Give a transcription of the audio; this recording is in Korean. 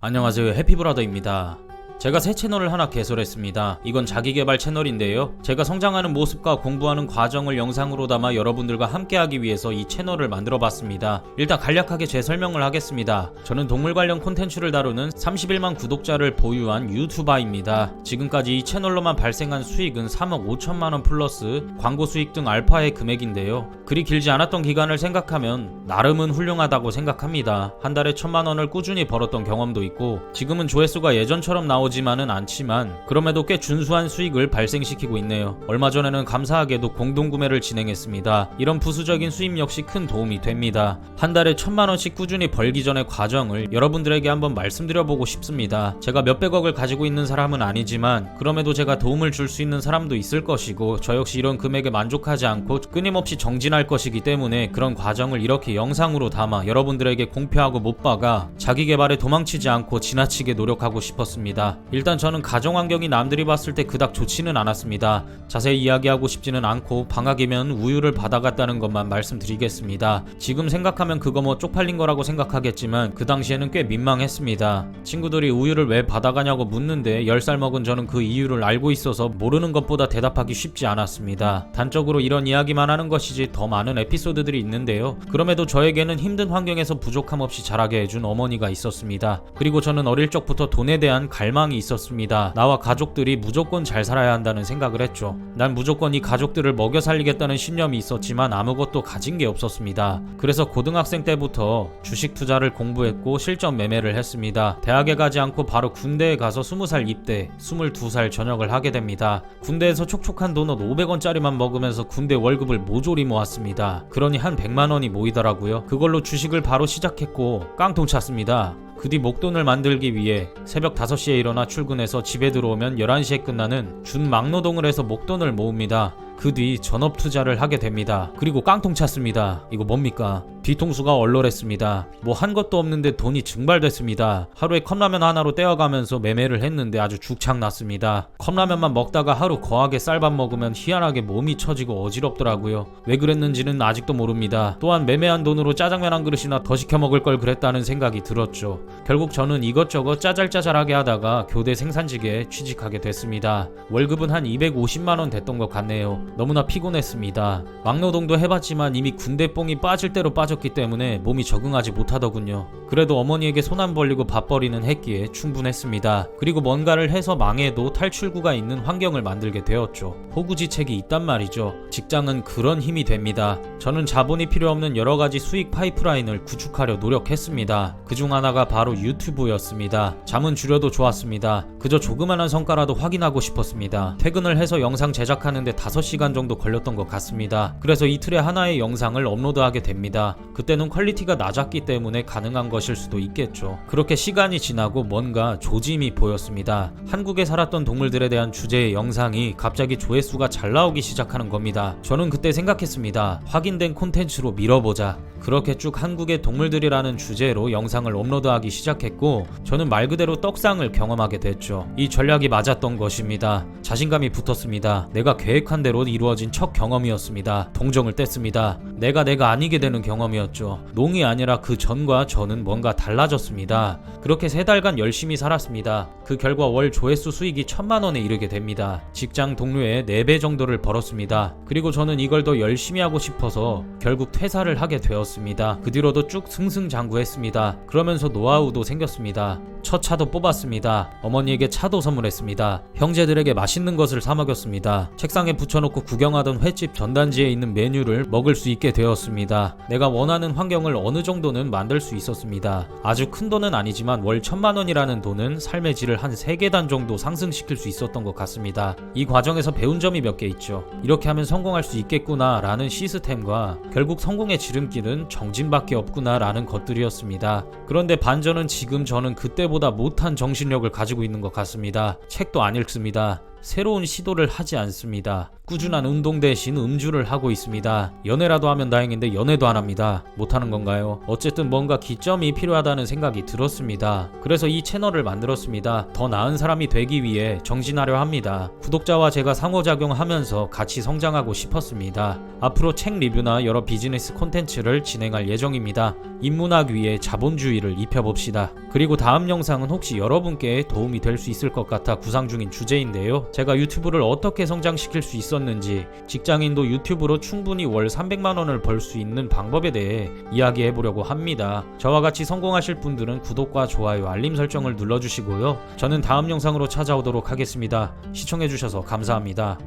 안녕하세요, 해피브라더입니다. 제가 새 채널을 하나 개설했습니다. 이건 자기개발 채널인데요. 제가 성장하는 모습과 공부하는 과정을 영상으로 담아 여러분들과 함께하기 위해서 이 채널을 만들어봤습니다. 일단 간략하게 제 설명을 하겠습니다. 저는 동물 관련 콘텐츠를 다루는 31만 구독자를 보유한 유튜버입니다. 지금까지 이 채널로만 발생한 수익은 3억 5천만원 플러스 광고 수익 등 알파의 금액인데요. 그리 길지 않았던 기간을 생각하면 나름은 훌륭하다고 생각합니다. 한 달에 1,000만원을 꾸준히 벌었던 경험도 있고, 지금은 조회수가 예전처럼 나오지만은 않지만 그럼에도 꽤 준수한 수익을 발생시키고 있네요. 얼마 전에는 감사하게도 공동구매를 진행했습니다. 이런 부수적인 수입 역시 큰 도움이 됩니다. 한 달에 1,000만원씩 꾸준히 벌기 전의 과정을 여러분들에게 한번 말씀드려보고 싶습니다. 제가 몇백억을 가지고 있는 사람은 아니지만 그럼에도 제가 도움을 줄 수 있는 사람도 있을 것이고, 저 역시 이런 금액에 만족하지 않고 끊임없이 정진할 것이기 때문에 그런 과정을 이렇게 영상으로 담아 여러분들에게 공표하고 못 박아 자기개발에 도망치지 않고 지나치게 노력하고 싶었습니다. 일단 저는 가정환경이 남들이 봤을 때 그닥 좋지는 않았습니다. 자세히 이야기하고 싶지는 않고 방학이면 우유를 받아갔다는 것만 말씀드리겠습니다. 지금 생각하면 그거 뭐 쪽팔린 거라고 생각하겠지만 그 당시에는 꽤 민망했습니다. 친구들이 우유를 왜 받아가냐고 묻는데 10살 먹은 저는 그 이유를 알고 있어서 모르는 것보다 대답하기 쉽지 않았습니다. 단적으로 이런 이야기만 하는 것이지 더 많은 에피소드들이 있는데요. 그럼에도 저에게는 힘든 환경에서 부족함 없이 자라게 해준 어머니가 있었습니다. 그리고 저는 어릴 적부터 돈에 대한 갈망이 있었습니다. 나와 가족들이 무조건 잘 살아야 한다는 생각을 했죠. 난 무조건 이 가족들을 먹여 살리겠다는 신념이 있었지만 아무것도 가진 게 없었습니다. 그래서 고등학생 때부터 주식 투자를 공부했고 실전 매매를 했습니다. 대학에 가지 않고 바로 군대에 가서 20살 입대, 22살 전역을 하게 됩니다. 군대에서 촉촉한 도넛 500원짜리만 먹으면서 군대 월급을 모조리 모았습니다. 그러니 한 100만원이 모이더라고요. 그걸로 주식을 바로 시작했고 깡통 찼습니다. 그 뒤 목돈을 만들기 위해 새벽 5시에 일어나 출근해서 집에 들어오면 11시에 끝나는 준 막노동을 해서 목돈을 모읍니다. 그 뒤 전업 투자를 하게 됩니다. 그리고 깡통 찼습니다. 이거 뭡니까? 뒤통수가 얼얼했습니다. 뭐 한 것도 없는데 돈이 증발됐습니다. 하루에 컵라면 하나로 떼어가면서 매매를 했는데 아주 죽창 났습니다. 컵라면만 먹다가 하루 거하게 쌀밥 먹으면 희한하게 몸이 처지고 어지럽더라고요. 왜 그랬는지는 아직도 모릅니다. 또한 매매한 돈으로 짜장면 한 그릇이나 더 시켜 먹을 걸 그랬다는 생각이 들었죠. 결국 저는 이것저것 짜잘짜잘하게 하다가 교대 생산직에 취직하게 됐습니다. 월급은 한 250만원 됐던 것 같네요. 너무나 피곤했습니다. 막노동도 해봤지만 이미 군대 뽕이 빠질 대로 빠졌기 때문에 몸이 적응하지 못하더군요. 그래도 어머니에게 손 안 벌리고 밥벌이는 했기에 충분했습니다. 그리고 뭔가를 해서 망해도 탈출구가 있는 환경을 만들게 되었죠. 호구지책이 있단 말이죠. 직장은 그런 힘이 됩니다. 저는 자본이 필요 없는 여러가지 수익 파이프라인을 구축하려 노력했습니다. 그중 하나가 바로 유튜브였습니다. 잠은 줄여도 좋았습니다. 그저 조그만한 성과라도 확인하고 싶었습니다. 퇴근을 해서 영상 제작하는데 5시간 정도 걸렸던 것 같습니다. 그래서 이틀에 하나의 영상을 업로드하게 됩니다. 그때는 퀄리티가 낮았기 때문에 가능한 것일 수도 있겠죠. 그렇게 시간이 지나고 뭔가 조짐이 보였습니다. 한국에 살았던 동물들에 대한 주제의 영상이 갑자기 조회수가 잘 나오기 시작하는 겁니다. 저는 그때 생각했습니다. 확인된 콘텐츠로 밀어보자. 그렇게 쭉 한국의 동물들이라는 주제로 영상을 업로드하기 시작했고, 저는 말 그대로 떡상을 경험하게 됐죠. 이 전략이 맞았던 것입니다. 자신감이 붙었습니다. 내가 계획한 대로 이루어진 첫 경험이었습니다. 동정을 뗐습니다. 내가 아니게 되는 경험이었죠. 농이 아니라 그 전과 저는 뭔가 달라졌습니다. 그렇게 3달간 열심히 살았습니다. 그 결과 월 조회수 수익이 1,000만원에 이르게 됩니다. 직장 동료의 4배 정도를 벌었습니다. 그리고 저는 이걸 더 열심히 하고 싶어서 결국 퇴사를 하게 되었습니다. 그 뒤로도 쭉 승승장구했습니다. 그러면서 노하우도 생겼습니다. 첫 차도 뽑았습니다. 어머니에게 차도 선물했습니다. 형제들에게 맛있는 것을 사 먹였습니다. 책상에 붙여놓고 구경하던 횟집 전단지에 있는 메뉴를 먹을 수 있게 되었습니다. 내가 원하는 환경을 어느 정도는 만들 수 있었습니다. 아주 큰 돈은 아니지만 월 1,000만원이라는 돈은 삶의 질을 한 3계단 정도 상승시킬 수 있었던 것 같습니다. 이 과정에서 배운 점이 몇 개 있죠. 이렇게 하면 성공할 수 있겠구나 라는 시스템과 결국 성공의 지름길은 정진밖에 없구나 라는 것들이었습니다. 그런데 반전은 지금 저는 그때보다 못한 정신력을 가지고 있는 것 같습니다. 책도 안 읽습니다. 새로운 시도를 하지 않습니다. 꾸준한 운동 대신 음주를 하고 있습니다. 연애라도 하면 다행인데 연애도 안 합니다. 못하는 건가요? 어쨌든 뭔가 기점이 필요하다는 생각이 들었습니다. 그래서 이 채널을 만들었습니다. 더 나은 사람이 되기 위해 정진하려 합니다. 구독자와 제가 상호작용하면서 같이 성장하고 싶었습니다. 앞으로 책 리뷰나 여러 비즈니스 콘텐츠를 진행할 예정입니다. 인문학 위에 자본주의를 입혀봅시다. 그리고 다음 영상은 혹시 여러분께 도움이 될 수 있을 것 같아 구상 중인 주제인데요. 제가 유튜브를 어떻게 성장시킬 수 있었는지, 직장인도 유튜브로 충분히 월 300만원을 벌 수 있는 방법에 대해 이야기해보려고 합니다. 저와 같이 성공하실 분들은 구독과 좋아요, 알림 설정을 눌러주시고요. 저는 다음 영상으로 찾아오도록 하겠습니다. 시청해주셔서 감사합니다.